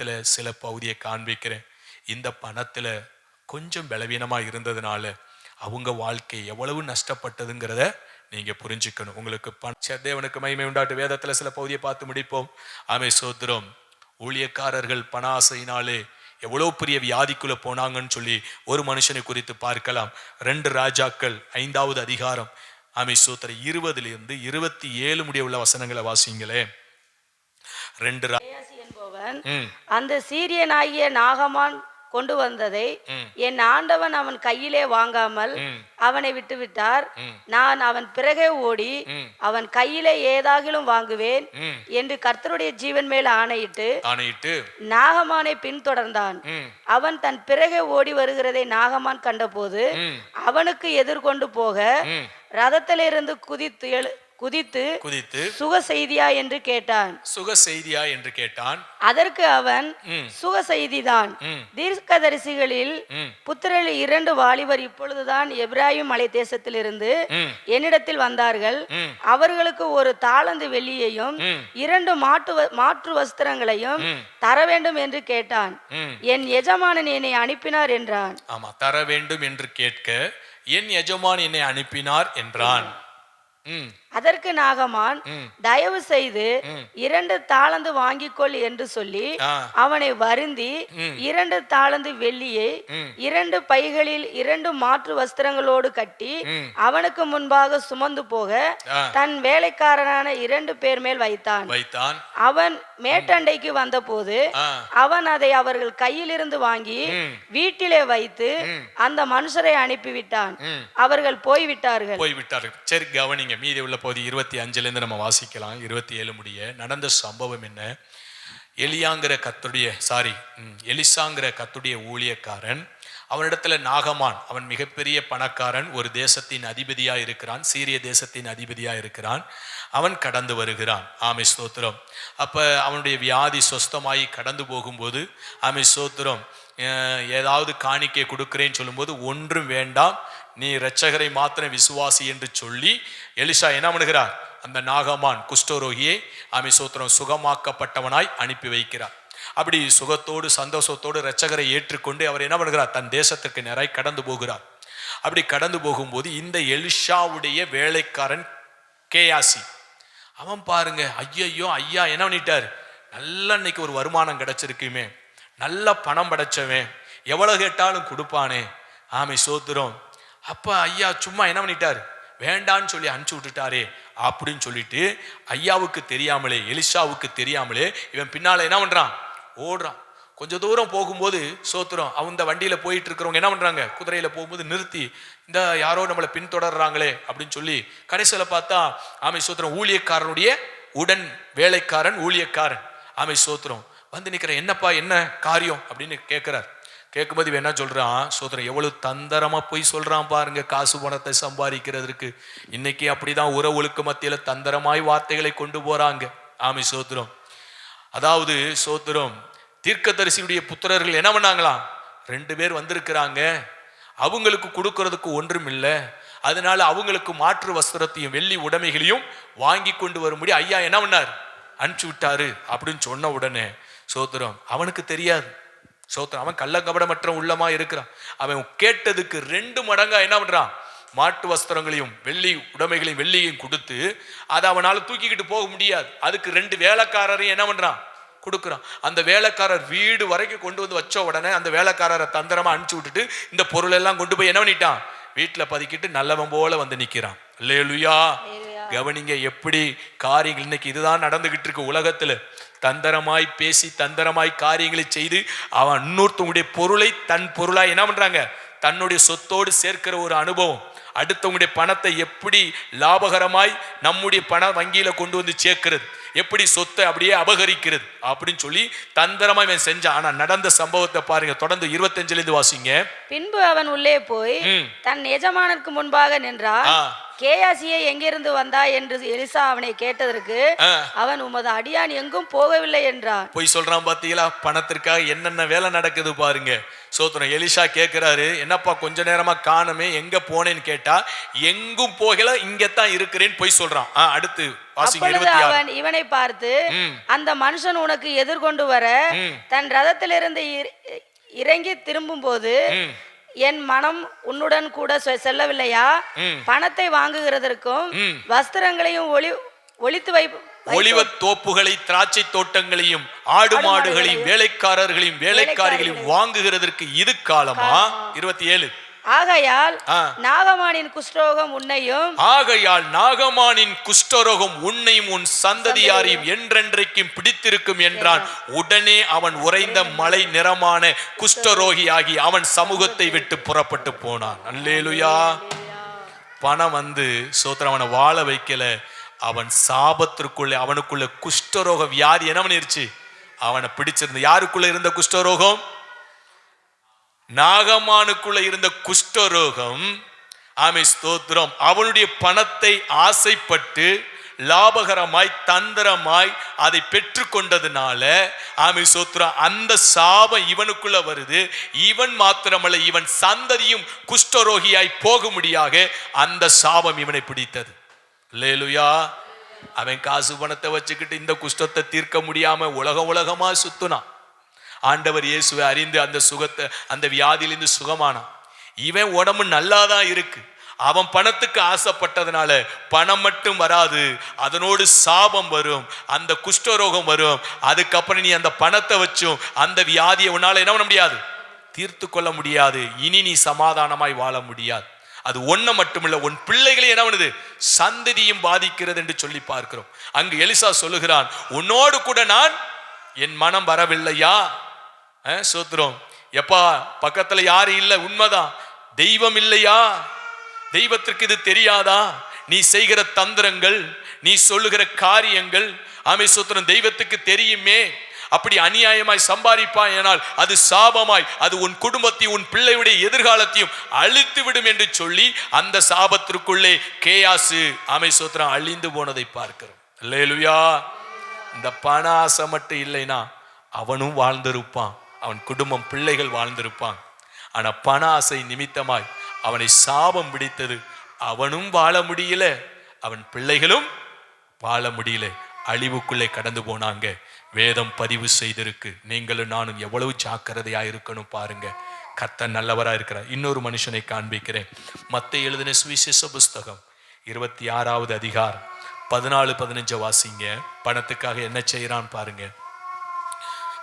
வேதத்துல சில பகுதியை காண்பிக்கிறேன். இந்த பணத்துல கொஞ்சம் பலவீனமா இருந்ததுனால அவங்க வாழ்க்கை எவ்வளவு நஷ்டப்பட்டதுங்கிறத நீங்க புரிஞ்சுக்கணும். உங்களுக்கு தேவனுக்கு மகிமை உண்டாட்டு. வேதத்துல சில பகுதியை பார்த்து முடிப்போம். ஆமே சோத்திரம். ஊழியக்காரர்கள் பண ஆசையினாலே எவ்வளவு பெரிய வியாதிக்குள்ள போனாங்கன்னு சொல்லி ஒரு மனுஷனை குறித்து பார்க்கலாம். 2 ராஜாக்கள் 5வது அதிகாரம் ஆமே சோத்திர 20 27 முடிய உள்ள வசனங்களை வாசிங்களே. 2 என்பவன் அந்த சீரியனாகிய நாகமான் கொண்டு வந்ததை என் ஆண்டவன் அவன் கையிலே வாங்காமல் அவனை விட்டுவிட்டார். நான் அவன் பிறகே ஓடி அவன் கையிலே ஏதாகிலும் வாங்குவேன் என்று கர்த்தருடைய ஜீவன் மேல் ஆணையிட்டு நாகமானை பின்தொடர்ந்தான். அவன் தன் பிறகே ஓடி வருகிறதை நாகமான் கண்டபோது அவனுக்கு எதிர்கொண்டு போக ரதத்திலிருந்து குதித்து சுக செய்தியா என்று கேட்டான். அதற்கு அவன் சுக செய்திதான். தீர்க்கதரிசிகளில் புத்திரரில் 2 வாலிபர் இப்பொழுதுதான் எபிராயிம் மலை தேசத்திலிருந்து என்னிடத்தில் வந்தார்கள். அவர்களுக்கு 1 தாலந்து வெள்ளியையும் 2 மாற்று வஸ்திரங்களையும் தர வேண்டும் என்று கேட்டான். என் எஜமானன் என்னை அனுப்பினார் என்றான். ஆமா, தர வேண்டும் என்று கேட்க என் எஜமான் என்னை அனுப்பினார் என்றான். அதற்கு நாகமான் தயவு செய்து 2 தாலந்து வாங்கிக்கொள் என்று சொல்லி அவனை வருந்தி 2 தாலந்து வெள்ளியை 2 பைகளில் 2 மாற்று வஸ்திரங்களோடு கட்டி அவனுக்கு முன்பாக சுமந்து போக தன் வேலைக்காரனான 2 பேர் மேல் வைத்தான். அவன் மேட்டண்டைக்கு வந்த போது அவன் அதை அவர்கள் கையிலிருந்து வாங்கி வீட்டிலே வைத்து அந்த மனுஷரை அனுப்பிவிட்டான். அவர்கள் போய்விட்டார்கள். சரி, கவனிங்க. மீதி உள்ள பகுதி 25 நம்ம வாசிக்கலாம். 27 முடிய நடந்த சம்பவம் என்ன? எலிசாங்கிற கர்த்தருடைய ஊழியக்காரன், அவனிடத்துல நாகமான், அவன் மிகப்பெரிய பணக்காரன், ஒரு தேசத்தின் அதிபதியா இருக்கிறான், சீரிய தேசத்தின் அதிபதியா இருக்கிறான். அவன் கடந்து வருகிறான். ஆமே ஸ்தோத்திரம். அப்ப அவனுடைய வியாதி சொஸ்தமாயி கடந்து போகும்போது ஆமே ஸ்தோத்திரம் ஏதாவது காணிக்கை கொடுக்கிறேன்னு சொல்லும்போது ஒன்றும் வேண்டாம், நீ இரட்சகரை மாத்திரம் விசுவாசி என்று சொல்லி எலிசா என்ன பண்ணுகிறார்? அந்த நாகமான் குஷ்டரோகியை ஆமே ஸ்தோத்திரம் சுகமாக்கப்பட்டவனாய் அனுப்பி வைக்கிறார். அப்படி சுகத்தோடு சந்தோஷத்தோடு இரட்சகரை ஏற்றுக்கொண்டு அவர் என்ன பண்ணுகிறார்? தன் தேசத்திற்கு நேராய் கடந்து போகிறார். அப்படி கடந்து போகும்போது இந்த எலிசாவுடைய வேலைக்காரன் கேயாசி, அவன் பாருங்க, ஐயா என்ன பண்ணிட்டார்? நல்ல இன்னைக்கு ஒரு வருமானம் கிடைச்சிருக்குமே, நல்ல பணம் படைச்சவன், எவ்வளவு கேட்டாலும் கொடுப்பானே. ஆமை சோத்திரம். அப்ப ஐயா சும்மா என்ன பண்ணிட்டார்? வேண்டான்னு சொல்லி அனுப்பிச்சு விட்டுட்டாரே அப்படின்னு சொல்லிட்டு ஐயாவுக்கு தெரியாமலே, எலிசாவுக்கு தெரியாமலே இவன் பின்னால என்ன பண்றான்? ஓடுறான். கொஞ்சம் தூரம் போகும்போது சோத்திரம் அவங்க வண்டியில போயிட்டு இருக்கிறவங்க என்ன பண்றாங்க? குதிரையில போகும்போது நிறுத்தி, இந்த யாரோ நம்மளை பின்தொடர்றாங்களே அப்படின்னு சொல்லி கடைசியில பார்த்தா ஆமை சோத்திரம் ஊழியக்காரனுடைய உடன் வேலைக்காரன் ஊழியக்காரன் ஆமை சோத்திரம் வந்து நிக்கிற, என்னப்பா என்ன காரியம் அப்படின்னு கேட்கிறார். கேட்கும்போது இவன் என்ன சொல்றான்? சோத்திரம் எவ்வளவு தந்திரமா போய் சொல்றான் பாருங்க, காசு பணத்தை சம்பாதிக்கிறதுக்கு. இன்னைக்கு அப்படிதான் உறவுகளுக்கு மத்தியில தந்திரமாய் வார்த்தைகளை கொண்டு போறாங்க. ஆமை சோத்திரம். அதாவது சோத்திரம் தீர்க்கதரிசியுடைய புத்திரர்கள் என்ன பண்ணாங்களாம்? 2 பேர் வந்திருக்கிறாங்க, அவங்களுக்கு கொடுக்கறதுக்கு ஒன்றும் இல்லை, அதனால அவங்களுக்கு மாற்று வஸ்திரத்தையும் வெள்ளி உடைமைகளையும் வாங்கி கொண்டு வரும்படி ஐயா என்ன பண்ணார்? அனுப்பிச்சு விட்டாரு அப்படின்னு சொன்ன உடனே சோத்திரம் அவனுக்கு தெரியாது. சோத்திரம் அவன் கள்ளங்கபடமற்ற உள்ளமா இருக்கிறான். அவன் கேட்டதுக்கு 2 மடங்கா என்ன பண்றான்? மாட்டு வஸ்திரங்களையும் வெள்ளி உடைமைகளையும் வெள்ளியையும் கொடுத்து அதை அவனால தூக்கிக்கிட்டு போக முடியாது. அதுக்கு 2 வேலைக்காரரையும் என்ன பண்றான்? கொடுக்குறான். அந்த வேலைக்காரர் வீடு வரைக்கும் கொண்டு வந்து வச்ச உடனே அந்த வேலைக்காரரை தந்திரமா அனுப்பிச்சு விட்டுட்டு இந்த பொருள் எல்லாம் கொண்டு போய் என்ன பண்ணிட்டான்? வீட்டுல பதுக்கிட்டு நல்லவன் போல வந்து நிக்கிறான். அல்லேலூயா. கவனிங்க எப்படி காரியங்கள் இன்னைக்கு இதுதான் நடந்துகிட்டு இருக்கு உலகத்துல. தந்திரமாய் பேசி தந்திரமாய் காரியங்களை செய்து அவன் இன்னொருத்தவங்களுடைய பொருளை தன் பொருளாய் என்ன பண்றாங்க? தன்னுடைய சொத்தோடு சேர்க்கிற ஒரு அனுபவம். அடுத்தவங்களுடைய பணத்தை எப்படி லாபகரமாய் நம்முடைய பண வங்கியில கொண்டு வந்து சேர்க்கிறது, எப்படி சொத்தை அப்படியே அபகரிக்கிறது அப்படின்னு சொல்லி தந்திரமா இவன் செஞ்சான். ஆனா நடந்த சம்பவத்தை பாருங்க. தொடர்ந்து 25 வாசிங்க. பின்பு அவன் உள்ளே போய் தன் எஜமானனுக்கு முன்பாக நின்றான். கேயாசியே எங்கிருந்து வந்தாய் என்று எலிசா அவனை கேட்டதற்கு அவன் உமது அடியான் எங்கும் போகவில்லை என்றான். போய் சொல்றான் பாத்தீங்களா, பணத்திற்காக என்னென்ன வேலை நடக்குது பாருங்க. சோத்திரம். எலிசா கேட்கிறாரு, என்னப்பா கொஞ்ச நேரமா காணமே, எங்க போனேன்னு கேட்டா எங்கும் போகல, இங்கத்தான் இருக்கிறேன்னு போய் சொல்றான். அடுத்து அப்பொழுது அவன் இவனை பார்த்து, அந்த மனுஷன் உனக்கு எதிர்கொண்டு வர தன் ரதத்திலிருந்து இறங்கி திரும்பும் போது என் மனம் உன்னுடன் கூட செல்லவில்லையா? பணத்தை வாங்குகிறதற்கும் வஸ்திரங்களையும் ஒளிவ தோப்புகளை, திராட்சை தோட்டங்களையும், ஆடு மாடுகளையும், வேலைக்காரிகளையும் வாங்குகிறதற்கு இது காலமா? 27. ஆகையால் நாகமானின் குஷ்டரோகம் உன்னையும் உன் சந்ததியாரையும் என்றென்றைக்கும் பிடித்திருக்கும் என்றான். உடனே அவன் உறைந்த மலை நிறமான குஷ்டரோகியாகி அவன் சமூகத்தை விட்டு புறப்பட்டு போனான். அல்லேலுயா. பணம் சோத்திரம் அவனை வாழ வைக்கல. அவன் சாபத்திற்குள்ளே அவனுக்குள்ள குஷ்டரோக வியாதி என்ன பண்ணிருச்சு, அவனை பிடிச்சிருந்த. யாருக்குள்ள இருந்த குஷ்டரோகம்? நாகமானுக்குள்ள இருந்த குஷ்டரோகம். ஆமே ஸ்தோத்திரம். அவனுடைய பணத்தை ஆசைப்பட்டு லாபகரமாய் தந்திரமாய் அதை பெற்று கொண்டதுனால ஆமே ஸ்தோத்திரம், அந்த சாபம் இவனுக்குள்ள வருது. இவன் மாத்திரமல்ல, இவன் சந்ததியும் குஷ்டரோகியாய் போகும்படியாக அந்த சாபம் இவனை பிடித்தது. அல்லேலூயா. அவன் காசு பணத்தை வச்சுக்கிட்டு இந்த குஷ்டத்தை தீர்க்க முடியாம உலகமா சுத்துனான். ஆண்டவர் இயேசுவை அறிந்து அந்த சுகத்தை, அந்த வியாதியிலிருந்து சுகமானான். இவன் உடம்பு நல்லாதான் இருக்கு. அவன் பணத்துக்கு ஆசைப்பட்டதுனால பணம் மட்டும் வராது, அதனோடு சாபம் வரும், அந்த குஷ்டரோகம் வரும். அதுக்கப்புறம் நீ அந்த பணத்தை வச்சும் அந்த வியாதியை உன்னால என்ன பண்ண முடியாது, தீர்த்து கொள்ள முடியாது. இனி நீ சமாதானமாய் வாழ முடியாது. அது ஒன்ன மட்டுமில்ல, உன் பிள்ளைகளை என்ன பண்ணுது, சந்ததியும் பாதிக்கிறது என்று சொல்லி பார்க்கிறோம். அங்கு எலிசா சொல்லுகிறான், உன்னோடு கூட நான் என் மனம் வரவில்லையா? சோத்திரம். எப்பா பக்கத்துல யாரு இல்ல, உண்மைதான். தெய்வம் இல்லையா? தெய்வத்திற்கு இது தெரியாதா? நீ செய்கிற தந்திரங்கள், நீ சொல்லுகிற காரியங்கள், ஆமே சோத்திரம், தெய்வத்துக்கு தெரியுமே. அப்படி அநியாயமாய் சம்பாதிப்பாய் ஆனால் அது சாபமாய், அது உன் குடும்பத்தையும் உன் பிள்ளையுடைய எதிர்காலத்தையும் அழித்து விடும் என்று சொல்லி அந்த சாபத்திற்குள்ளே கேயாசு ஆமே சோத்திரம் அழிந்து போனதை பார்க்கிறோம். அல்லேலூயா. இந்த பண ஆசை மட்டும் இல்லைனா அவனும் வாழ்ந்திருப்பான், அவன் குடும்பம் பிள்ளைகள் வாழ்ந்திருப்பான். ஆனா பண ஆசை நிமித்தமாய் அவனை சாபம் பிடித்தது. அவனும் வாழ முடியல, அவன் பிள்ளைகளும் வாழ முடியல, அழிவுக்குள்ளே கடந்து போனாங்க. வேதம் பதிவு செய்திருக்கு. நீங்களும் நானும் எவ்வளவு ஜாக்கிரதையா இருக்கணும் பாருங்க. கர்த்தர் நல்லவரா இருக்கிறார். இன்னொரு மனுஷனை காண்பிக்கிறேன். மத்தேயு எழுதின சுவிசேஷ புஸ்தகம் 26வது அதிகாரம் 14-15 வாசிங்க. பணத்துக்காக என்ன செய்யறான் பாருங்க.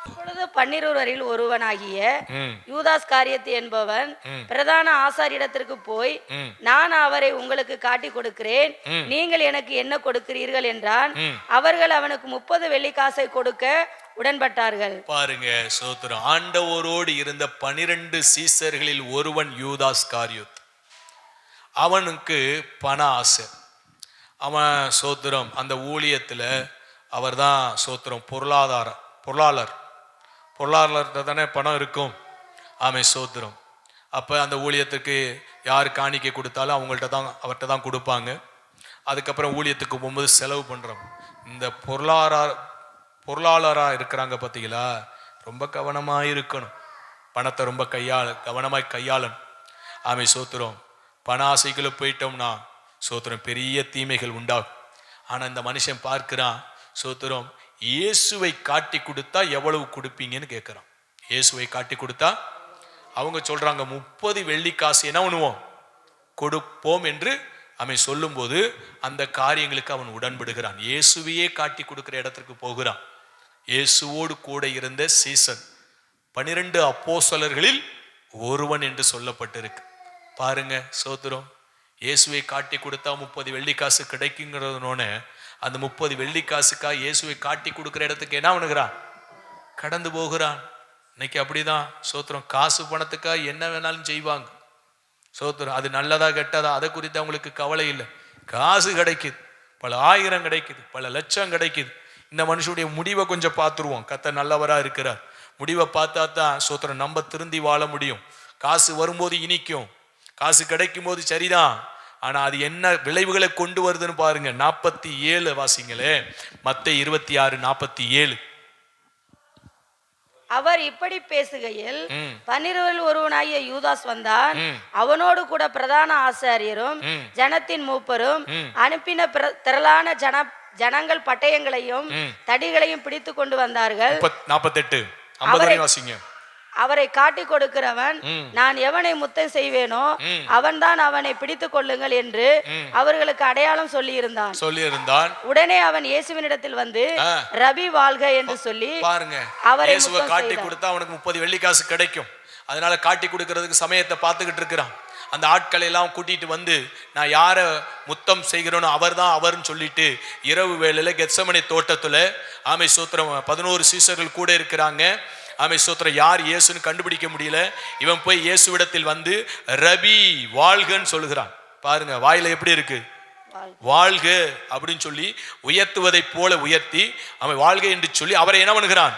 அப்பொழுது 12 ஒருவனாகிய யூதாஸ் காரியத்து என்பவன் பிரதான ஆசாரியரிடத்திற்கு போய், நான் அவரை உங்களுக்கு காட்டி கொடுக்கிறேன், நீங்கள் எனக்கு என்ன கொடுக்கிறீர்கள் என்றான். அவர்கள் அவனுக்கு 30 வெள்ளிக்காசை கொடுக்க உடன்பட்டார்கள். பாருங்க சோத்திரம். ஆண்டவரோடு இருந்த 12 சீசர்களில் ஒருவன் யூதாஸ் காரியத். அவனுக்கு பண ஆசை. அவன் சோத்திரம் அந்த ஊழியத்துல அவர் தான் சோத்திரம் பொருளாளர் தானே பணம் இருக்கும். ஆமே சோத்திரம். அப்போ அந்த ஊழியத்துக்கு யார் காணிக்கை கொடுத்தாலும் அவர்கிட்ட தான் கொடுப்பாங்க. அதுக்கப்புறம் ஊழியத்துக்கு போகும்போது செலவு பண்ணுறோம். இந்த பொருளாளராக இருக்கிறாங்க பார்த்தீங்களா, ரொம்ப கவனமாக இருக்கணும். பணத்தை ரொம்ப கவனமாய் கையாளணும். ஆமே சோத்திரம். பண ஆசைக்குள்ள போயிட்டோம்னா சோத்திரம் பெரிய தீமைகள் உண்டாகும். ஆனால் இந்த மனுஷன் பார்க்கிறான் சோத்திரம், இயேசுவை காட்டி கொடுத்தா எவ்வளவு கொடுப்பீங்கன்னு கேட்கிறான். இயேசுவை காட்டி கொடுத்தா அவங்க சொல்றாங்க 30 வெள்ளிக்காசு என்ன பண்ணுவோம், கொடுப்போம் என்று அவன் சொல்லும் போது அந்த காரியங்களுக்கு அவன் உடன்படுகிறான். இயேசுவையே காட்டி கொடுக்கிற இடத்திற்கு போகிறான். இயேசுவோடு கூட இருந்த சீசன் 12 அப்போஸ்தலர்களில் ஒருவன் என்று சொல்லப்பட்டிருக்கு. பாருங்க சோத்திரம். இயேசுவை காட்டி கொடுத்தா 30 வெள்ளிக்காசு கிடைக்குங்கிறதுனோட அந்த 30 வெள்ளிக்காசுக்காக இயேசுவை காட்டி கொடுக்கிற இடத்துக்கு என்ன பண்ணுகிறான், கடந்து போகிறான். இன்னைக்கு அப்படிதான் சோத்திரம். காசு பணத்துக்காக என்ன வேணாலும் செய்வாங்க சோத்திரம். அது நல்லதா கெட்டதா அதை குறித்து அவங்களுக்கு கவலை இல்லை. காசு கிடைக்குது, பல ஆயிரம் கிடைக்குது, பல லட்சம் கிடைக்குது. இந்த மனுஷனுடைய முடிவை கொஞ்சம் பார்த்துருவோம். கர்த்தர் நல்லவரா இருக்கிறார். முடிவை பார்த்தா தான் சோத்திரம் நம்ம திருந்தி வாழ முடியும். காசு வரும்போது இனிக்கும், காசு கிடைக்கும் போது சரிதான், ஆனா அது என்ன விளைவுகளை கொண்டு வருதுன்னு பாருங்க. 47 வாசிங்களே, மத்தேயு 26:47. அவர் இப்படி பேசுகையில் 12 ஒருவனாகிய யூதாஸ் வந்தான். அவனோடு கூட பிரதான ஆசாரியரும் ஜனத்தின் மூப்பரும் அனுப்பின திரளான ஜனங்கள் பட்டயங்களையும் தடிகளையும் பிடித்து கொண்டு வந்தார்கள். 48 50 வாசிங்க. அவரை காட்டி கொடுக்கிறவன் நான் எவனை முத்தம் செய்வேனோ அவன்தான் அவனை பிடித்து கொள்ளுங்கள் என்று அவர்களுக்கு அடையாளம் சொல்லியிருந்தான். உடனே அவன் இயேசுவினிடத்தில் வந்து ரபி வாழ்க என்று சொல்லி பாருங்க, அவரை காட்டி கொடுத்தா அவனுக்கு 30 வெள்ளிக்காசு கிடைக்கும். அதனால காட்டி கொடுக்கறதுக்கு சமயத்தை பார்த்துக்கிட்டு இருக்கிறான். அந்த ஆட்களை எல்லாம் கூட்டிட்டு வந்து நான் யார முத்தம் செய்கிறோனோ அவர் தான் அவர்னு சொல்லிட்டு இரவு வேளையில கெத்சமனே தோட்டத்துல ஆமை சூத்திரம் 11 சீசர்கள் கூட இருக்கிறாங்க. ஆமை சூத்திரம் யார் இயேசுன்னு கண்டுபிடிக்க முடியல. இவன் போய் இயேசுவிடத்தில் வந்து ரபி வாழ்கன்னு சொல்லுகிறான். பாருங்க வாயில எப்படி இருக்கு, வாழ்க அப்படின்னு சொல்லி உயர்த்துவதை போல உயர்த்தி அவன் வாழ்க என்று சொல்லி அவரை என்ன பண்ணுகிறான்,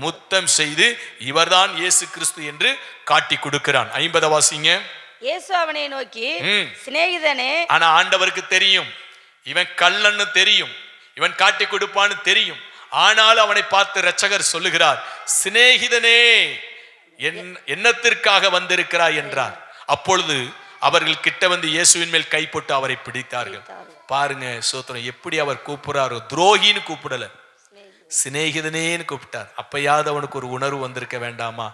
முத்தம் செய்து இவர்தான் இயேசு கிறிஸ்து என்று காட்டி கொடுக்கிறான். 50 வாசிங்க. இயேசு அவனை நோக்கி சிநேகிதனே. ஆனா ஆண்டவருக்கு தெரியும் இவன் கள்ளன்னு தெரியும், இவன் காட்டி கொடுப்பான்னு தெரியும். ஆனால் அவனை பார்த்து இரட்சகர் சொல்லுகிறார், சிநேகிதனே என்னத்திற்காக வந்திருக்கிறாய் என்றார். அப்பொழுது அவர்கள் கிட்ட வந்து இயேசுவின் மேல் கை போட்டு அவரை பிடித்தார்கள். பாருங்க சோத்திரம் எப்படி அவர் கூப்பிடுறாரோ, துரோகின்னு கூப்பிடல, சிநேகிதனேன்னு கூப்பிட்டார். அப்பயாவது அவனுக்கு ஒரு உணர்வு வந்திருக்க வேண்டாமா?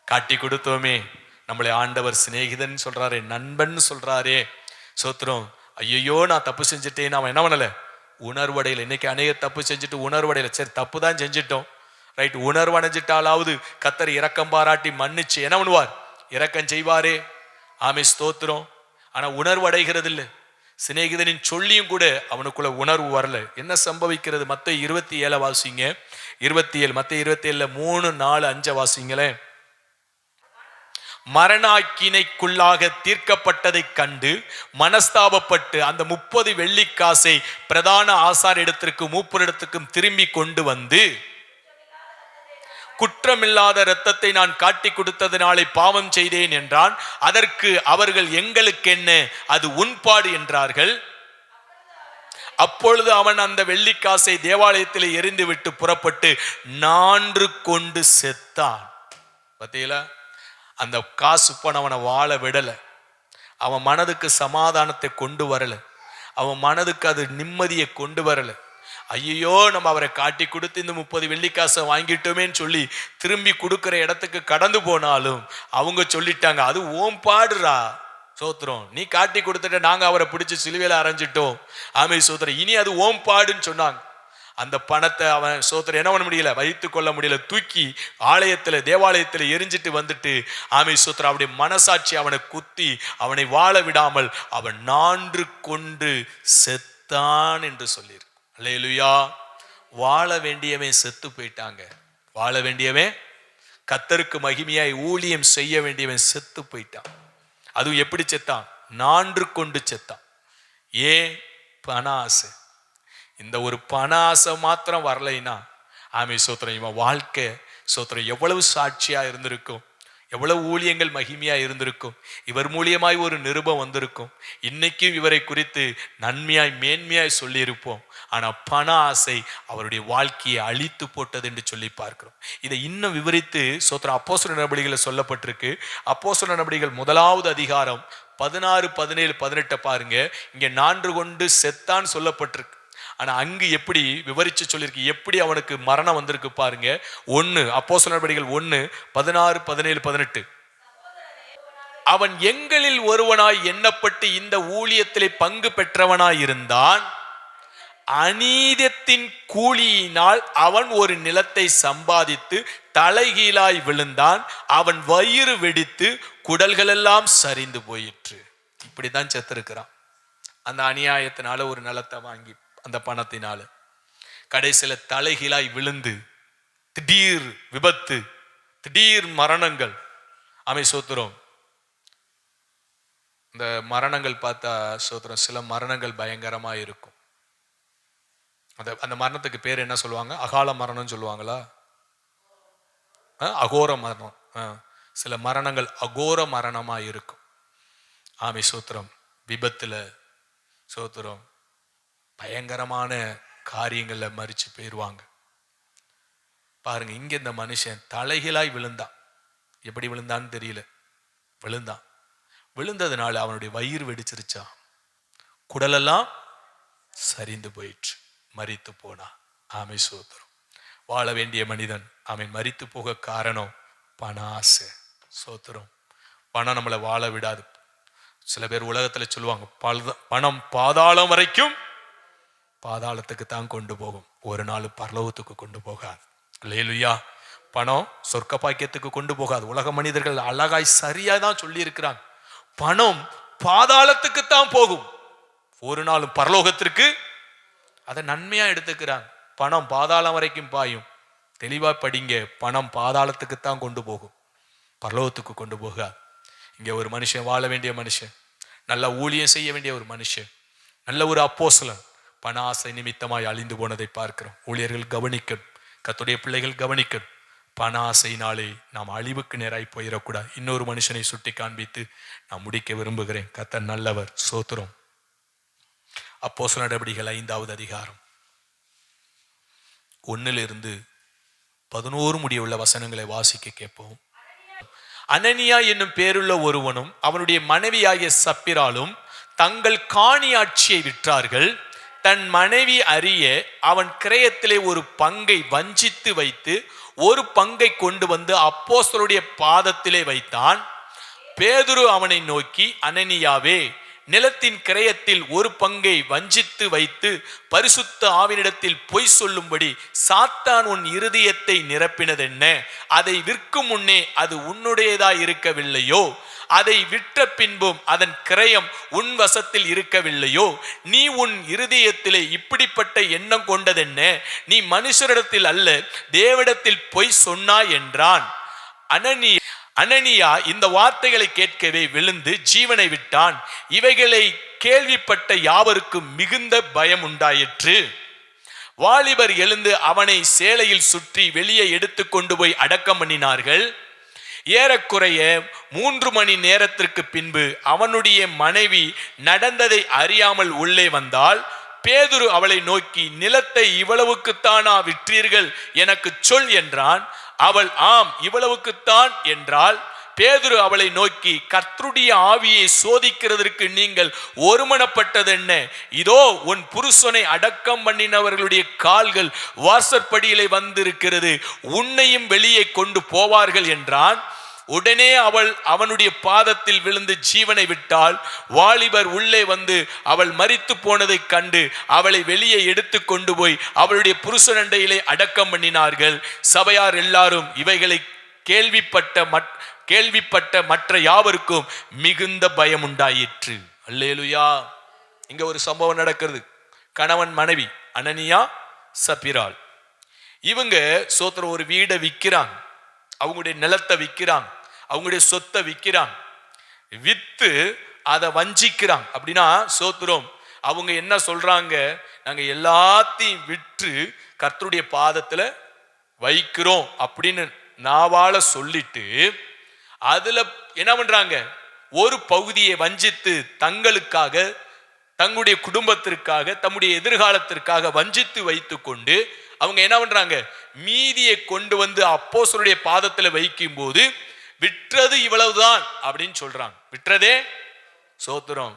காட்டி கொடுத்தோமே, நம்மளை ஆண்டவர் சிநேகிதன் சொல்றாரே, நண்பன் சொல்றாரே. சோத்திரம் ஐயோ நான் தப்பு செஞ்சுட்டேன்னு அவன் என்ன பண்ணல, உணர்வடையில. இன்னைக்கு அநேக தப்பு செஞ்சுட்டு உணர்வடையில. சரி தப்பு தான் செஞ்சிட்டோம், ரைட், உணர்வடைஞ்சிட்டாலாவது கத்தர் இரக்கம் பாராட்டி மன்னிச்சு என்ன பண்ணுவார், இரக்கம் செய்வாரே. ஆமே ஸ்தோத்திரம். ஆனா உணர்வடைகிறது இல்லை. சிநேகிதனின் சொல்லியும் கூட அவனுக்குள்ள உணர்வு வரல. என்ன சம்பவிக்கிறது? மத்தேயு 27 வாசிங்க. 27 மத்தேயு 27 3 4 5 வாசிங்களேன். மரணாக்கினைக்குள்ளாக தீர்க்கப்பட்டதை கண்டு மனஸ்தாபப்பட்டு அந்த 30 வெள்ளிக்காசை பிரதான ஆசாரிடத்திற்கு மூப்பரிடத்துக்கும் திரும்பி கொண்டு வந்து, குற்றமில்லாத இரத்தத்தை நான் காட்டி கொடுத்ததினாலே பாவம் செய்தேன் என்றான். அதற்கு அவர்கள் எங்களுக்கு என்ன, அது உன்பாடு என்றார்கள். அப்பொழுது அவன் அந்த வெள்ளிக்காசை தேவாலயத்தில் எறிந்து விட்டு புறப்பட்டு நான்று கொண்டு செத்தான். பார்த்தீங்களா, அந்த காசு பணவனை வாழ விடல, அவன் மனதுக்கு சமாதானத்தை கொண்டு வரல, அவன் மனதுக்கு அது நிம்மதியை கொண்டு வரல. ஐயோ நம்ம அவரை காட்டி கொடுத்து இந்த 30 வெள்ளிக்காசை வாங்கிட்டோமேன்னு சொல்லி திரும்பி கொடுக்குற இடத்துக்கு கடந்து போனாலும் அவங்க சொல்லிட்டாங்க, அது ஓம் பாடுறா சோத்திரம், நீ காட்டி கொடுத்துட்ட, நாங்க அவரை பிடிச்சி சிலுவையில அரைஞ்சிட்டோம். ஆமை சோத்திரம், இனி அது ஓம் பாடுன்னு சொன்னாங்க. அந்த பணத்தை அவன் சோத்திரம் என்ன பண்ண முடியல, வைத்து கொள்ள முடியல, தூக்கி ஆலயத்துல தேவாலயத்துல எரிஞ்சிட்டு வந்துட்டு ஆமை சோத்திரம் அவனுடைய மனசாட்சி அவனை குத்தி அவனை வாழ விடாமல் அவன் நான்று கொண்டு செத்தான் என்று சொல்லியிருக்கு. அல்லேலூயா. வாழ வேண்டியவன் செத்து போயிட்டாங்க. வாழ வேண்டியவன், கர்த்தருக்கு மகிமையாய் ஊழியம் செய்ய வேண்டியவன் செத்து போயிட்டான். அதுவும் எப்படி செத்தான், நான்று கொண்டு செத்தான். ஏன்? பண ஆசை. இந்த ஒரு பண ஆசை மாத்திரம் வரலைன்னா ஆமை சோத்திரம் இவன் வாழ்க்கை சோத்திரம் எவ்வளவு சாட்சியா இருந்திருக்கும், எவ்வளவு ஊழியங்கள் மகிமையா இருந்திருக்கும், இவர் மூலியமாய் ஒரு நிருபம் வந்திருக்கும், இன்னைக்கும் இவரை குறித்து நன்மையாய் மேன்மையாய் சொல்லி இருப்போம். ஆனா பண ஆசை அவருடைய வாழ்க்கையை அழித்து போட்டது என்று சொல்லி பார்க்கிறோம். இதை இன்னும் விவரித்து சோத்திரம் அப்போஸ்தலர் நடபடிகளில் சொல்லப்பட்டிருக்கு. அப்போஸ்தலர் நடபடிகள் 1வது அதிகாரம் 16 17 18 பாருங்க. இங்க நான்று கொண்டு செத்தான் சொல்லப்பட்டிருக்கு. ஆனா அங்கு எப்படி விவரிச்சு சொல்லியிருக்கு, எப்படி அவனுக்கு மரணம் வந்திருக்கு பாருங்க. 1 அப்போஸ்தலர் நடபடிகள் 1 16 17 18. அவன் எங்களில் ஒருவனாய் எண்ணப்பட்டு இந்த ஊழியத்திலே பங்கு பெற்றவனாய் இருந்தான். அநீதத்தின் கூலியினால் அவன் ஒரு நிலத்தை சம்பாதித்து தலைகீழாய் விழுந்தான். அவன் வயிறு வெடித்து குடல்கள் எல்லாம் சரிந்து போயிற்று. இப்படிதான் செத்திருக்கிறான். அந்த அநியாயத்தினால ஒரு நிலத்தை வாங்கி அந்த பணத்தினால கடைசியில தலைகீழாய் விழுந்து திடீர் விபத்து, திடீர் மரணங்கள். ஆமை சோத்திரம். இந்த மரணங்கள் பார்த்தா சோத்திரம் சில மரணங்கள் பயங்கரமா இருக்கும். அந்த மரணத்துக்கு பேர் என்ன சொல்லுவாங்க? அகால மரணம் சொல்லுவாங்களா? அகோர மரணம். சில மரணங்கள் அகோர மரணமா இருக்கும். ஆமை சோத்திரம். விபத்துல, சோத்திரம், பயங்கரமான காரியங்கள்ல மரிச்சு போயிடுவாங்க. பாருங்க, இங்க இந்த மனுஷன் தலைகீழாய் விழுந்தான். எப்படி விழுந்தான்னு தெரியல, விழுந்தான். விழுந்ததுனால அவனுடைய வயிறு வெடிச்சிருச்சா, குடலெல்லாம் சரிந்து போயிற்று, மரித்து போனான். ஆமை சோத்திரம். வாழ வேண்டிய மனிதன் அவன் மரித்து போக காரணம் பண ஆசை. சோத்திரம். பணம் நம்மளை வாழ விடாது. சில பேர் உலகத்துல சொல்லுவாங்க, பணம் பாதாளம் வரைக்கும், பாதாளத்துக்கு தான் கொண்டு போகும், ஒரு நாள் பரலோகத்துக்கு கொண்டு போகாது. அல்லேலூயா. பணம் சொர்க்க பாக்கியத்துக்கு கொண்டு போகாது. உலக மனிதர்கள் அழகாய் சரியா தான் சொல்லி இருக்கிறாங்க, பணம் பாதாளத்துக்குத்தான் போகும், ஒரு நாள் பரலோகத்திற்கு. அதை நன்மையா எடுத்துக்கிறாங்க. பணம் பாதாளம் வரைக்கும் பாயும். தெளிவா படிங்க, பணம் பாதாளத்துக்குத்தான் கொண்டு போகும், பரலோகத்துக்கு கொண்டு போகாது. இங்க ஒரு மனுஷன், வாழ வேண்டிய மனுஷன், நல்ல ஊழியம் செய்ய வேண்டிய ஒரு மனுஷன், நல்ல ஒரு அப்போஸ்தலன், பண ஆசை நிமித்தமாய் அழிந்து போனதை பார்க்கிறோம். ஊழியர்கள் கவனிக்கணும், கர்த்தருடைய பிள்ளைகள் கவனிக்கணும். பண ஆசையினாலே நாம் அழிவுக்கு நேராய் போயிடக்கூடாது. இன்னொரு மனுஷனை சுட்டி காண்பித்து நான் முடிக்க விரும்புகிறேன். கர்த்தர் நல்லவர். சோத்திரம். அப்போஸ்தலர் நடவடிக்கைகள் 5வது அதிகாரம் 1-11 முடியுள்ள வசனங்களை வாசிக்க கேட்போம். அனனியா என்னும் பேருள்ள ஒருவனும் அவனுடைய மனைவியாகிய சப்பிராலும் தங்கள் காணியாட்சியை விற்றார்கள். தன் மனைவி அறிய அவன் கிரயத்திலே ஒரு பங்கை வஞ்சித்து வைத்து ஒரு பங்கை கொண்டு வந்து அப்போஸ்தலருடைய பாதத்திலே வைத்தான். பேதுரு அவனை நோக்கி, அனனியாவே, நிலத்தின் கிரயத்தில் ஒரு பங்கை வஞ்சித்து வைத்து பரிசுத்த ஆவினிடத்தில் பொய் சொல்லும்படி சாத்தான் உன் இருதயத்தை நிரப்பினதென்ன? அதை விற்கும் முன்னே அது உன்னுடையதாய் இருக்கவில்லையோ? அதை விற்ற பின்பும் அதன் கிரயம் உன் வசத்தில் இருக்கவில்லையோ? நீ உன் இருதயத்திலே இப்படிப்பட்ட எண்ணம் கொண்டதென்ன? நீ மனுஷரிடத்தில் அல்ல, தேவனிடத்தில் பொய் சொன்னாய் என்றான். அனனியா இந்த வார்த்தைகளை கேட்கவே விழுந்து ஜீவனை விட்டான். இவைகளை கேள்விப்பட்ட யாவருக்கும் மிகுந்த பயம் உண்டாயிற்று. வாலிபர் எழுந்து அவனை சேலையில் சுற்றி வெளியே எடுத்து கொண்டு போய் அடக்கம் பண்ணினார்கள். ஏறக்குறைய 3 மணி நேரத்திற்கு பின்பு அவனுடைய மனைவி நடந்ததை அறியாமல் உள்ளே வந்தாள். பேதுரு அவளை நோக்கி, நிலத்தை இவ்வளவுக்குத்தானா விற்றீர்கள்? எனக்கு சொல் என்றான். அவள் ஆம், இவ்வளவுக்குத்தான் என்றாள். பேதுரு அவளை நோக்கி, கர்த்தருடைய ஆவியை சோதிக்கிறதற்கு நீங்கள் ஒருமனப்பட்டதென்ன? இதோ உன் புருஷனை அடக்கம் பண்ணினவர்களுடைய கால்கள் வாசற்படியிலே வந்திருக்கிறது, உன்னையும் வெளியே கொண்டு போவார்கள் என்றான். உடனே அவள் அவனுடைய பாதத்தில் விழுந்து ஜீவனை விட்டாள். வாலிபர் உள்ளே வந்து அவள் மரித்து போனதை கண்டு அவளை வெளியே எடுத்து கொண்டு போய் அவளுடைய புருஷனண்டையிலே அடக்கம் பண்ணினார்கள். சபையார் எல்லாரும் இவைகளை கேள்விப்பட்ட மற்ற யாவருக்கும் மிகுந்த பயம் உண்டாயிற்று. அல்லேலூயா. இங்க ஒரு சம்பவம் நடக்கிறது. கணவன் மனைவி அனனியா சப்பிராள், இவங்க சோத்திர ஒரு வீடை விற்கிறாங்க, அவங்களுடைய நிலத்தை விற்கிறாங்க, அவங்களுடைய சொத்தை விற்கிறாங்க. வித்து அதை வஞ்சிக்கிறாங்க. அப்படின்னா சோத்திரம், அவங்க என்ன சொல்றாங்க, நாங்க எல்லாத்தையும் விற்று கர்த்தருடைய பாதத்துல வைக்கிறோம் அப்படின்னு நாவால சொல்லிட்டு அதுல என்ன பண்றாங்க, ஒரு பகுதியை வஞ்சித்து தங்களுக்காக, தங்களுடைய குடும்பத்திற்காக, தம்முடைய எதிர்காலத்திற்காக வஞ்சித்து வைத்து கொண்டு அவங்க என்ன பண்றாங்க, மீதியை கொண்டு வந்து அப்போஸ்தலருடைய பாதத்துல வைக்கும் போது விற்றது இவ்வளவுதான் அப்படின்னு சொல்றாங்க. விற்றதே சோத்திரம்.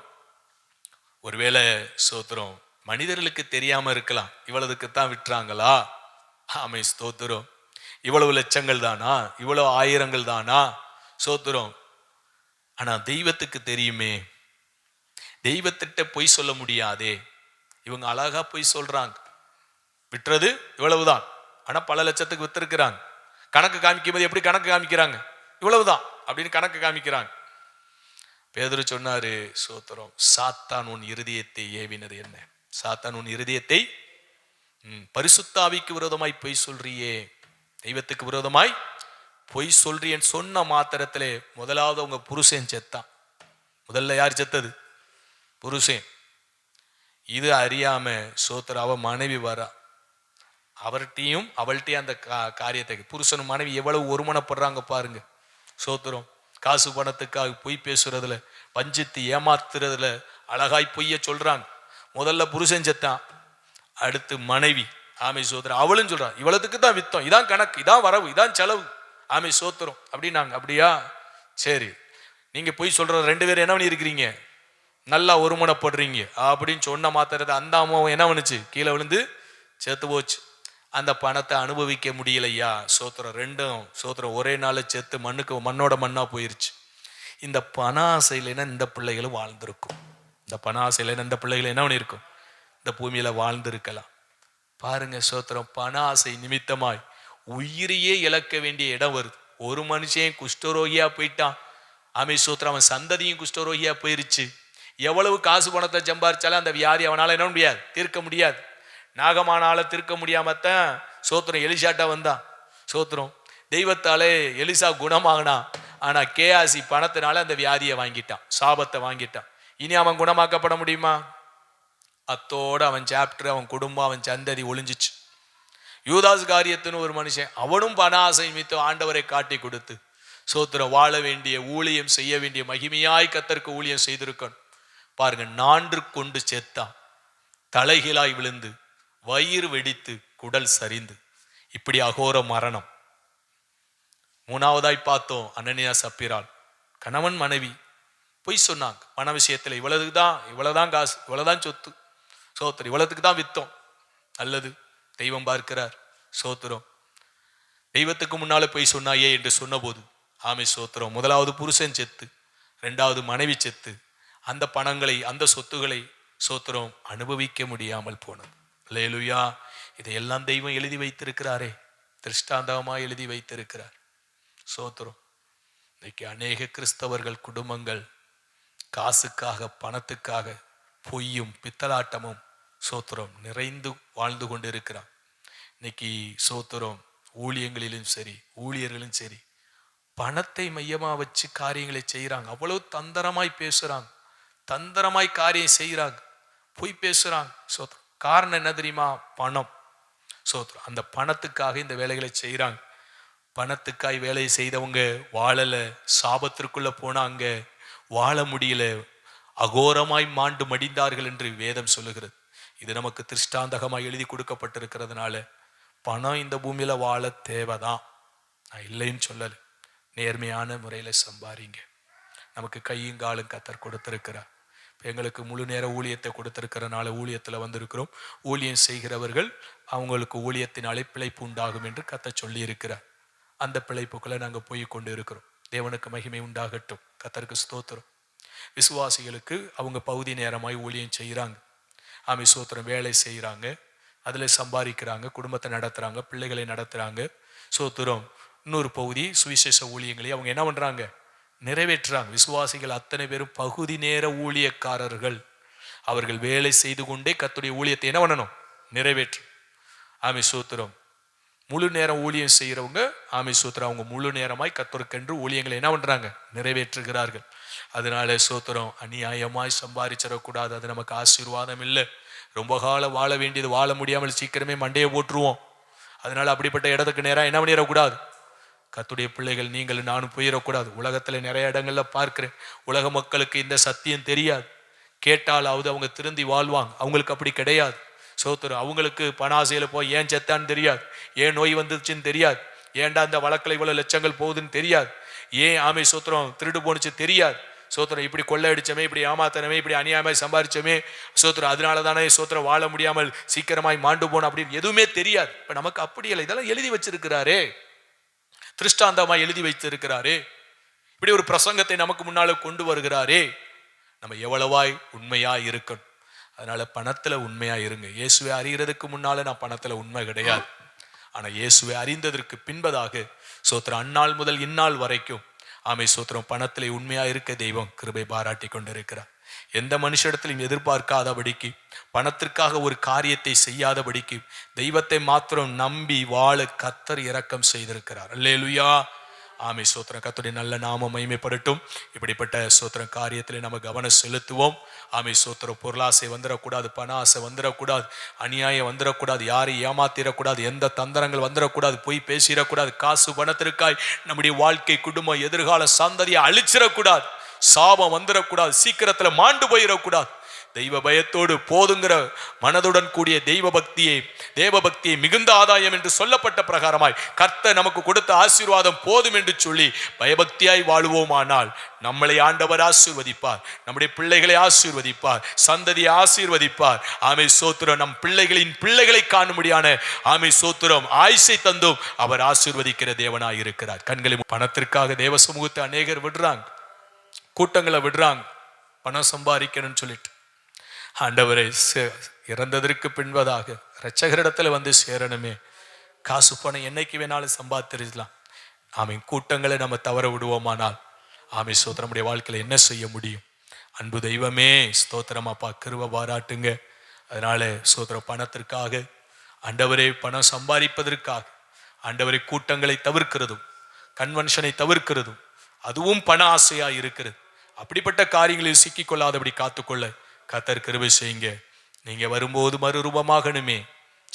ஒருவேளை சோத்திரம் மனிதர்களுக்கு தெரியாம இருக்கலாம், இவ்வளவுக்குத்தான் விற்றாங்களா? ஆமை ஸ்தோத்திரம். இவ்வளவு லட்சங்கள் தானா, இவ்வளவு ஆயிரங்கள் தானா? சோத்திரம். ஆனா தெய்வத்துக்கு தெரியுமே, தெய்வத்திட்ட பொய் சொல்ல முடியாதே. இவங்க அழகா பொய் சொல்றாங்க, விற்றது இவ்வளவுதான், ஆனா பல லட்சத்துக்கு வித்திருக்கிறாங்க. கணக்கு காமிக்கும் போது எப்படி கணக்கு காமிக்கிறாங்க, இவ்வளவுதான் அப்படின்னு கணக்கு காமிக்கிறாங்க. பேதுரு சொன்னாரு, சோத்திரம், சாத்தான் உன் இருதயத்தை ஏவினது என்ன? சாத்தான் உன் இருதயத்தை, பரிசுத்த ஆவிக்கு விரோதமாய் பொய் சொல்றியே, தெய்வத்துக்கு விரோதமாய் பொய் சொல்றியன்னு சொன்ன மாத்திரத்திலே முதலாவது உங்க புருஷன் செத்தான். முதல்ல யார் செத்தது? புருஷன். இது அறியாம சோத்திர அவ மனைவி வரா, அவர்கிட்டையும் அவள்கிட்டையும் அந்த காரியத்தை, புருஷனும் மனைவி எவ்வளவு ஒருமனப்படுறாங்க பாருங்க. சோத்திரம். காசு பணத்துக்காக பொய் பேசுறதுல, வஞ்சித்து ஏமாத்துறதுல அழகாய் பொய்ய சொல்றாங்க. முதல்ல புருஷன் செத்தான், அடுத்து மனைவி. ஆமை சோத்திரம். அவளும் சொல்றான், இவ்வளவுக்கு தான் வித்தம், இதான் கணக்கு, இதான் வரவு, இதான் செலவு. ஆமை சோத்திரம் அப்படின்னாங்க. அப்படியா, சரி, நீங்க போய் சொல்ற 2 பேரும் என்ன பண்ணி இருக்கிறீங்க, நல்லா ஒருமுனைப்படுறீங்க அப்படின்னு சொன்ன மாத்திரத்தை அந்த அம்மாவும் என்ன பண்ணுச்சு, கீழே விழுந்து செத்து போச்சு. அந்த பணத்தை அனுபவிக்க முடியலையா, சோத்திரம். ரெண்டும் சோத்திரம் ஒரே நாள் செத்து மண்ணோட மண்ணா போயிருச்சு. இந்த பண ஆசையில இந்த பிள்ளைகளும் வாழ்ந்திருக்கும். இந்த பண ஆசையில இந்த பிள்ளைகள் என்ன பண்ணிருக்கும், இந்த பூமியில வாழ்ந்திருக்கலாம். பாருங்க சோத்திரம், பண ஆசை நிமித்தமாய் உயிரையே இழக்க வேண்டிய இடம் வருது. ஒரு மனுஷன் குஷ்டரோகியா போயிட்டான். ஆமை சோத்திரம், அவன் சந்ததியும் குஷ்டரோகியா போயிருச்சு. எவ்வளவு காசு பணத்தை சம்பாரிச்சாலும் அந்த வியாதி அவனால என்ன முடியாது, தீர்க்க முடியாது. நாகமானால தீர்க்க முடியாமத்தான் சோத்திரம் எலிசாட்டா வந்தான். சோத்திரம், தெய்வத்தாலே எலிசா குணமாகனா. ஆனா கேயாசி பணத்தினால அந்த வியாதியை வாங்கிட்டான், சாபத்தை வாங்கிட்டான். இனி அவன் குணமாக்கப்பட முடியுமா? அத்தோட அவன் சாப்டர், அவன் குடும்பம், அவன் சந்ததி ஒளிஞ்சிச்சு. யூதாஸ் காரியத்துன்னு ஒரு மனுஷன், அவனும் பண ஆசை மித்து ஆண்டவரை காட்டி கொடுத்து சோத்திரம் வாழ வேண்டிய ஊழியம் செய்ய வேண்டிய மகிமையாய் கர்த்தருக்கு ஊழியம் செய்திருக்கணும். பாருங்க, நான்று கொண்டு செத்தான், தலைகீழாய் விழுந்து, வயிறு வெடித்து, குடல் சரிந்து, இப்படி அகோர மரணம். 3வதாய் பார்த்தோம், அனனியா சப்பீராள், கணவன் மனைவி பொய் சொன்னாங்க பண விஷயத்துல. இவ்வளவுதான் காசு, இவ்வளவுதான் சொத்து, சோத்திரம், இவ்வளவுக்கு தான் வித்தோம். அல்லது தெய்வம் பார்க்கிறார். சோத்திரம், தெய்வத்துக்கு முன்னால போய் சொன்னாயே என்று சொன்னபோது ஆமை சோத்திரம், 1வது புருஷன் செத்து, 2வது மனைவி செத்து, அந்த பணங்களை அந்த சொத்துக்களை சோத்திரம் அனுபவிக்க முடியாமல் போனது. அல்லேலூயா. இதையெல்லாம் தெய்வம் எழுதி வைத்திருக்கிறாரே, திருஷ்டாந்தமா எழுதி வைத்திருக்கிறார். சோத்திரம், இன்னைக்கு அநேக கிறிஸ்தவர்கள் குடும்பங்கள் காசுக்காக பணத்துக்காக பொய்யும் பித்தலாட்டமும் சோத்திரம் நிறைந்து வாழ்ந்து கொண்டு இருக்கிறான். இன்னைக்கு சோத்திரம் ஊழியங்களிலும் சரி, ஊழியர்களும் சரி, பணத்தை மையமா வச்சு காரியங்களை செய்யறாங்க. அவ்வளவு தந்திரமாய் பேசுறாங்க, தந்திரமாய் காரியம் செய்யறாங்க, பொய் பேசுறாங்க. சோத்திரம், காரணம் என்ன தெரியுமா? பணம். சோத்திரம், அந்த பணத்துக்காக இந்த வேலைகளை செய்யறாங்க. பணத்துக்காய் வேலை செய்தவங்க வாழல, சாபத்திற்குள்ள போனாங்க, வாழ முடியல, அகோரமாய் மாண்டு மடிந்தார்கள் என்று வேதம் சொல்லுகிறது. இது நமக்கு திருஷ்டாந்தகமாய் எழுதி கொடுக்கப்பட்டிருக்கிறதுனால பணம் இந்த பூமியில வாழ தேவைதான், நான் இல்லைன்னு சொல்லல. நேர்மையான முறையில சம்பாதிங்க. நமக்கு கையும் காலும் கர்த்தர் கொடுத்திருக்கிறார். எங்களுக்கு முழு நேர ஊழியத்தை கொடுத்திருக்கிறனால ஊழியத்துல வந்திருக்கிறோம். ஊழியம் செய்கிறவர்கள் அவங்களுக்கு ஊழியத்தினாலே பிழைப்பு உண்டாகும் என்று கர்த்தர் சொல்லி இருக்கிறார். அந்த பிழைப்புக்குள்ள நாங்க போய் கொண்டு இருக்கிறோம். தேவனுக்கு மகிமை உண்டாகட்டும், கர்த்தருக்கு ஸ்தோத்திரம். விசுவாசிகளுக்கு அவங்க பகுதி நேரமாய் ஊழியம் செய்கிறாங்க. ஆமை சோத்திரம், வேலை செய்கிறாங்க, அதுல சம்பாதிக்கிறாங்க, குடும்பத்தை நடத்துறாங்க, பிள்ளைகளை நடத்துறாங்க. சோத்திரம், இன்னொரு பகுதி சுவிசேஷ ஊழியங்களை அவங்க என்ன பண்றாங்க, நிறைவேற்றுறாங்க. விசுவாசிகள் அத்தனை பேரும் பகுதி நேர ஊழியக்காரர்கள். அவர்கள் வேலை செய்து கொண்டே கர்த்தருடைய ஊழியத்தை என்ன பண்ணணும், நிறைவேற்று. ஆமை சோத்திரம், முழு நேரம் ஊழியம் செய்கிறவங்க ஆமை சோத்திரம், அவங்க முழு நேரமாய் கர்த்தருக்கென்று ஊழியங்களை என்ன பண்றாங்க, நிறைவேற்றுகிறார்கள். அதனால சோத்திரம், அநியாயமாய் சம்பாதிச்சிடக்கூடாது. அது நமக்கு ஆசீர்வாதம் இல்லை. ரொம்ப காலம் வாழ வேண்டியது வாழ முடியாமல் சீக்கிரமே மண்டையை போட்டுருவோம். அதனால அப்படிப்பட்ட இடத்துக்கு நேரம் என்ன பண்ணிடக்கூடாது. கர்த்தருடைய பிள்ளைகள் நீங்களும் நானும் போயிடக்கூடாது. உலகத்துல நிறைய இடங்கள்ல பார்க்கிறேன், உலக மக்களுக்கு இந்த சத்தியம் தெரியாது. கேட்டாலாவது அவங்க திருந்தி வாழ்வாங்க. அவங்களுக்கு அப்படி கிடையாது. சோத்திரம், அவங்களுக்கு பணாசையில போய் ஏன் செத்தான்னு தெரியாது, ஏன் நோய் வந்துச்சுன்னு தெரியாது, ஏன்டா அந்த வழக்கில் இவ்வளவு லட்சங்கள் போகுதுன்னு தெரியாது, ஏன் ஆமை சோத்திரம் திருடு போனுச்சு தெரியாது. சோத்திரம், இப்படி கொள்ளை அடிச்சமே, இப்படி ஏமாத்தனமே, இப்படி அநியாயமாய் சம்பாதிச்சமே சோத்திரம், அதனால தானே சோத்திரம் வாழ முடியாமல் சீக்கிரமாய் மாண்டு போன அப்படின்னு எதுவுமே தெரியாது. இப்ப நமக்கு அப்படி இல்லை, இதெல்லாம் எழுதி வச்சிருக்கிறாரே, திருஷ்டாந்தமாய் எழுதி வைத்திருக்கிறாரே, இப்படி ஒரு பிரசங்கத்தை நமக்கு முன்னால கொண்டு வருகிறாரே. நம்ம எவ்வளவாய் உண்மையா இருக்கணும். அதனால பணத்துல உண்மையா இருங்க. இயேசுவை அறிகிறதுக்கு முன்னால நான் பணத்துல உண்மை கிடையாது. ஆனா இயேசுவை அறிந்ததற்கு பின்பதாக சோத்திரம் அந்நாள் முதல் இந்நாள் வரைக்கும் ஆமை சோத்திரம் பணத்திலே உண்மையா இருக்க தெய்வம் கிருபை பாராட்டி கொண்டிருக்கிறார். எந்த மனுஷிடத்திலும் எதிர்பார்க்காதபடிக்கு, பணத்திற்காக ஒரு காரியத்தை செய்யாதபடிக்கு தெய்வத்தை மாத்திரம் நம்பி வாழ கர்த்தர் இரக்கம் செய்திருக்கிறார். அல்லேலூயா. ஆமை சோத்திரம், கர்த்தருடைய நல்ல நாமம் மகிமைப்படட்டும். இப்படிப்பட்ட சோத்திரம் காரியத்திலே நம்ம கவனம் செலுத்துவோம். ஆமை சோத்திரம், பொருளாசை வந்துடக்கூடாது, பண ஆசை வந்துடக்கூடாது, அநியாயம் வந்துடக்கூடாது, யாரையும் ஏமாத்திடக்கூடாது, எந்த தந்திரங்கள் வந்துடக்கூடாது, பொய் பேசிடக்கூடாது, காசு பணத்திற்காய் நம்முடைய வாழ்க்கை, குடும்பம், எதிர்கால சந்ததியை அழிச்சிடக்கூடாது. சாபம் வந்துடக்கூடாது, சீக்கிரத்துல மாண்டு போயிடக்கூடாது. தெய்வ பயத்தோடு போதுங்கிற மனதுடன் கூடிய தேவ பக்தியை மிகுந்த ஆதாயம் என்று சொல்லப்பட்ட பிரகாரமாய் கர்த்தர் நமக்கு கொடுத்த ஆசீர்வாதம் போதும் என்று சொல்லி பயபக்தியாய் வாழுவோமானால் நம்மளை ஆண்டவர் ஆசீர்வதிப்பார், நம்முடைய பிள்ளைகளை ஆசீர்வதிப்பார், சந்ததியை ஆசீர்வதிப்பார். ஆமை சோத்திரம். நம் பிள்ளைகளின் பிள்ளைகளை காணும்படியான ஆமை சோத்திரம் ஆயுசை தந்தும் அவர் ஆசீர்வதிக்கிற தேவனாய் இருக்கிறார். கண்களை பணத்திற்காக தேவ சமூகத்தை அநேகர் விடுறாங்க, கூட்டங்களை விடுறாங்க, பணம் சம்பாதிக்கணும்னு சொல்லிட்டு. ஆண்டவரை இறந்ததற்கு பின்பதாக இரட்சகரிடத்துல வந்து சேரணுமே, காசு பணம் என்னைக்கு வேணாலும் சம்பாதிச்சிடலாம். ஆமை கூட்டங்களை நம்ம தவற விடுவோமானால் ஆமை சோத்திரம் நம்முடைய வாழ்க்கையில என்ன செய்ய முடியும்? அன்பு தெய்வமே ஸ்தோத்திரம் அப்பா, கிருபை பாராட்டுங்க. அதனால சோத்திரம் பணத்திற்காக ஆண்டவரே, பணம் சம்பாதிப்பதற்காக ஆண்டவரை கூட்டங்களை தவிர்க்கிறதும் கன்வென்ஷனை தவிர்க்கிறதும் அதுவும் பண ஆசையா இருக்கிறது. அப்படிப்பட்ட காரியங்களில் சிக்கிக்கொள்ளாதபடி காத்துக்கொள்ள கர்த்தர் கிருபை செய்யுங்க. நீங்க வரும்போது மறுரூபமாகணுமே,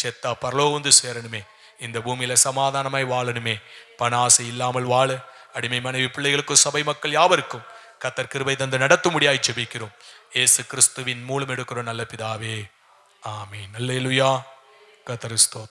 செத்தா பரலோகம் வந்து சேரணுமே, இந்த பூமியில சமாதானமாய் வாழணுமே, பண ஆசை இல்லாமல் வாழ அடிமை மனைவி பிள்ளைகளுக்கும் சபை மக்கள் யாவருக்கும் கர்த்தர் கிருபை தந்து நடத்தும்படியாய் ஜெபிக்கிறோம். இயேசு கிறிஸ்துவின் மூலம் எடுக்கிறோம் நல்ல பிதாவே, ஆமீன். அல்லேலூயா. கர்த்தர் ஸ்தோத்திரம்.